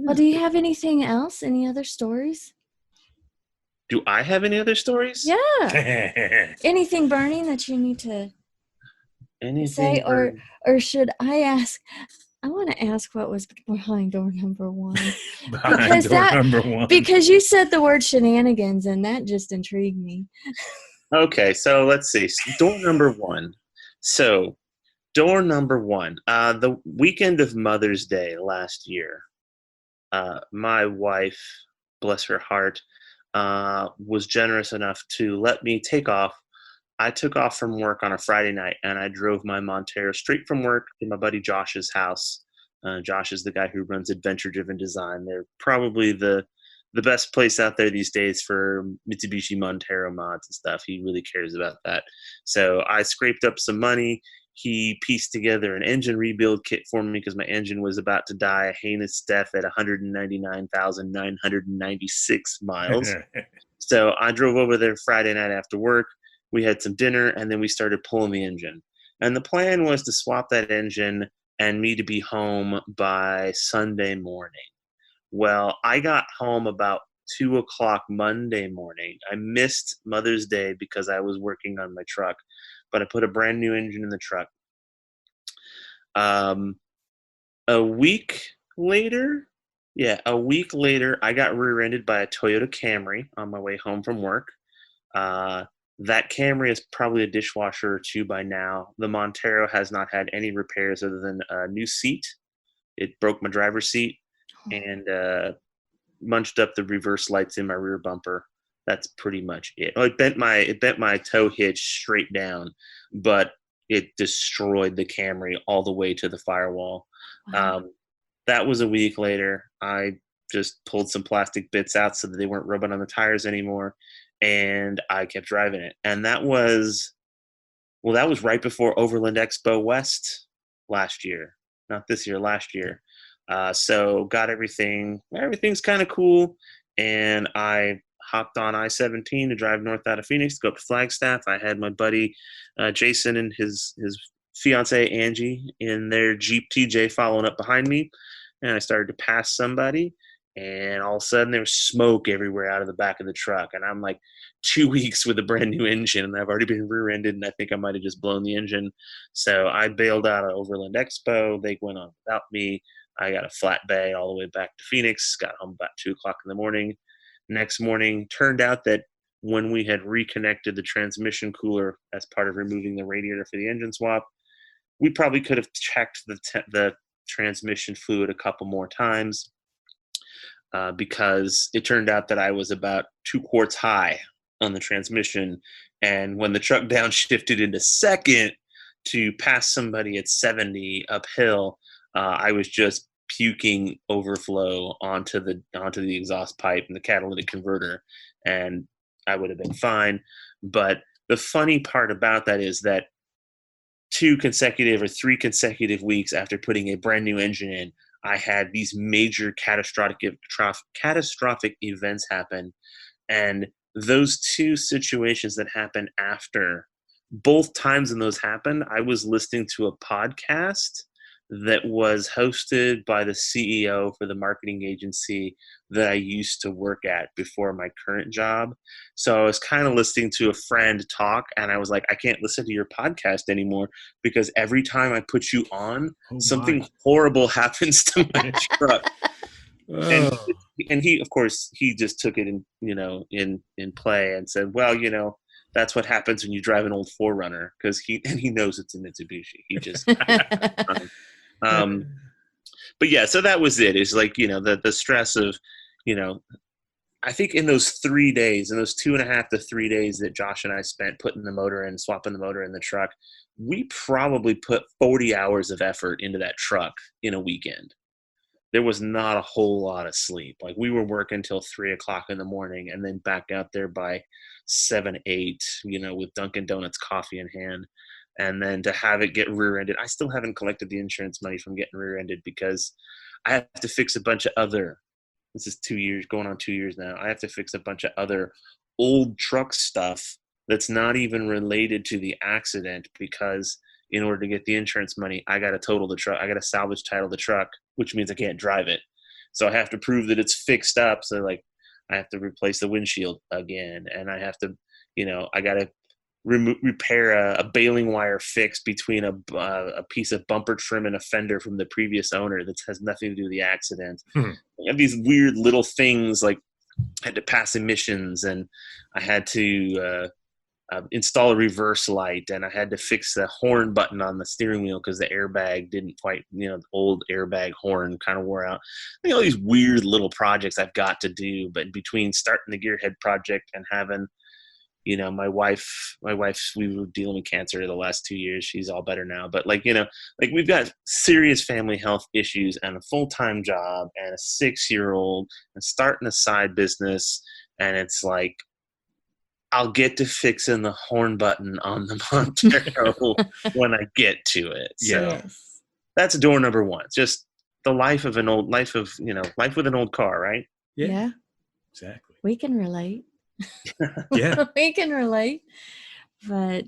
Well, do you have anything else? Any other stories? Do I have any other stories? Yeah. Anything burning that you need to say, Anything or should I ask? I want to ask what was behind door number one, behind because door that number one? because you said the word shenanigans and that just intrigued me. Okay, so let's see. Door number one. So, door number one. The weekend of Mother's Day last year, my wife, bless her heart, was generous enough to let me take off. I took off from work on a Friday night and I drove my Montero straight from work to my buddy Josh's house. Josh is the guy who runs Adventure Driven Design. They're probably the best place out there these days for Mitsubishi Montero mods and stuff. He really cares about that. So I scraped up some money. He pieced together an engine rebuild kit for me because my engine was about to die a heinous death at 199,996 miles. So I drove over there Friday night after work. We had some dinner and then we started pulling the engine. And the plan was to swap that engine and me to be home by Sunday morning. Well, I got home about 2 o'clock Monday morning. I missed Mother's Day because I was working on my truck, but I put a brand new engine in the truck. Um, a week later, a week later, I got rear-ended by a Toyota Camry on my way home from work. That Camry is probably a dishwasher or two by now. The Montero has not had any repairs other than a new seat. It broke my driver's seat and munched up the reverse lights in my rear bumper. That's pretty much it. Oh, it bent my tow hitch straight down, but it destroyed the Camry all the way to the firewall. Wow. That was a week later. I just pulled some plastic bits out so that they weren't rubbing on the tires anymore, and I kept driving it. And that was right before Overland Expo West last year, not this year, last year. So got everything's kind of cool, and I hopped on I-17 to drive north out of Phoenix to go up to Flagstaff. I had my buddy Jason and his fiance Angie in their Jeep TJ following up behind me, and I started to pass somebody, and all of a sudden there was smoke everywhere out of the back of the truck, and I'm like 2 weeks with a brand new engine, and I've already been rear-ended, and I think I might have just blown the engine. So I bailed out of Overland Expo. They went on without me. I got a flat bay all the way back to Phoenix, got home about 2 o'clock in the morning. Next morning, turned out that when we had reconnected the transmission cooler as part of removing the radiator for the engine swap, we probably could have checked the transmission fluid a couple more times because it turned out that I was about 2 quarts high on the transmission. And when the truck downshifted into second to pass somebody at 70 uphill, I was just puking overflow onto the exhaust pipe and the catalytic converter, and I would have been fine. But the funny part about that is that 2 consecutive or 3 consecutive weeks after putting a brand new engine in, I had these major catastrophic events happen. And those two situations that happened after, both times when those happened, I was listening to a podcast that was hosted by the CEO for the marketing agency that I used to work at before my current job. So I was kind of listening to a friend talk, and I was like, I can't listen to your podcast anymore because every time I put you on, something horrible happens to my truck. And Oh. and he, of course, he just took it in play and said, well, that's what happens when you drive an old 4Runner, because he knows it's a Mitsubishi. He just but yeah, so that was it. It's like, the stress of, I think in those 3 days, in those 2.5 to 3 days that Josh and I spent putting the motor in, swapping the motor in the truck, we probably put 40 hours of effort into that truck in a weekend. There was not a whole lot of sleep. Like, we were working till 3 o'clock in the morning and then back out there by 7, 8, with Dunkin' Donuts coffee in hand. And then to have it get rear-ended, I still haven't collected the insurance money from getting rear-ended because I have to fix a bunch of other, this is 2 years, going on 2 years now. I have to fix a bunch of other old truck stuff that's not even related to the accident, because in order to get the insurance money, I got to total the truck. I got to salvage title the truck, which means I can't drive it. So I have to prove that it's fixed up. So like I have to replace the windshield again, and I have to, I got to repair a baling wire fix between a piece of bumper trim and a fender from the previous owner that has nothing to do with the accident. Hmm. I have these weird little things, like I had to pass emissions, and I had to install a reverse light, and I had to fix the horn button on the steering wheel because the airbag didn't quite, the old airbag horn kind of wore out. All these weird little projects I've got to do, but between starting the Gearhead Project and having, my wife, we were dealing with cancer the last 2 years. She's all better now, but like we've got serious family health issues and a full-time job and a 6-year-old and starting a side business. And it's like, I'll get to fixing the horn button on the Montero when I get to it. So Yes. that's door number one. Just the life with an old car, right? Yeah. Exactly. We can relate. Yeah. We can relate. But